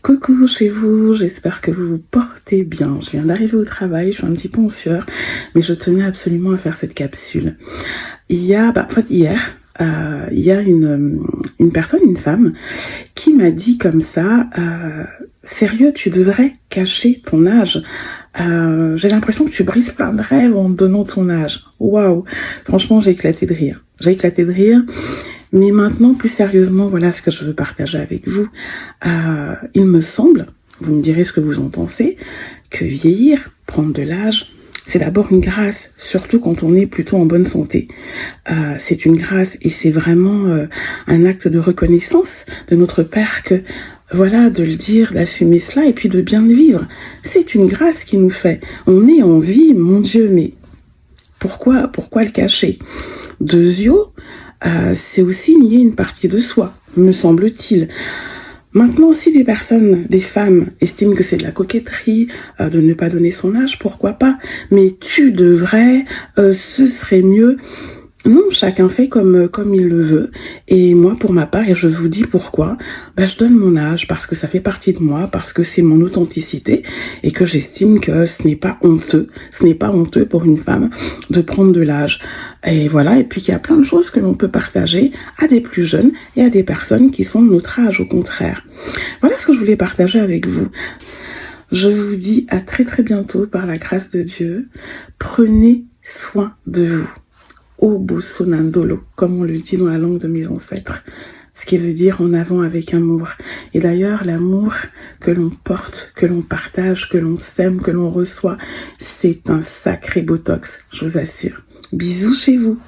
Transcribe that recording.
Coucou chez vous, j'espère que vous vous portez bien. Je viens d'arriver au travail, je suis un petit peu en sueur, mais je tenais absolument à faire cette capsule. Hier, il y a une personne, une femme, qui m'a dit comme ça, sérieux, tu devrais cacher ton âge. J'ai l'impression que tu brises plein de rêves en donnant ton âge. Waouh, franchement, j'ai éclaté de rire. Mais maintenant, plus sérieusement, voilà ce que je veux partager avec vous. Il me semble, vous me direz ce que vous en pensez, que vieillir, prendre de l'âge, c'est d'abord une grâce, surtout quand on est plutôt en bonne santé. C'est une grâce et c'est vraiment un acte de reconnaissance de notre Père que, voilà, de le dire, d'assumer cela et puis de bien le vivre. C'est une grâce qu'il nous fait. On est en vie, mon Dieu, mais pourquoi le cacher? Deuxièmement, c'est aussi nier une partie de soi, me semble-t-il. Maintenant, si des femmes estiment que c'est de la coquetterie de ne pas donner son âge, pourquoi pas? Mais tu devrais, ce serait mieux. Non, chacun fait comme il le veut. Et moi, pour ma part, et je vous dis pourquoi, je donne mon âge parce que ça fait partie de moi, parce que c'est mon authenticité et que j'estime que ce n'est pas honteux. Ce n'est pas honteux pour une femme de prendre de l'âge. Et voilà, et puis qu'il y a plein de choses que l'on peut partager à des plus jeunes et à des personnes qui sont de notre âge, au contraire. Voilà ce que je voulais partager avec vous. Je vous dis à très très bientôt par la grâce de Dieu. Prenez soin de vous. Obo sonandolo, comme on le dit dans la langue de mes ancêtres, ce qui veut dire en avant avec amour. Et d'ailleurs, l'amour que l'on porte, que l'on partage, que l'on sème, que l'on reçoit, c'est un sacré botox, je vous assure. Bisous chez vous.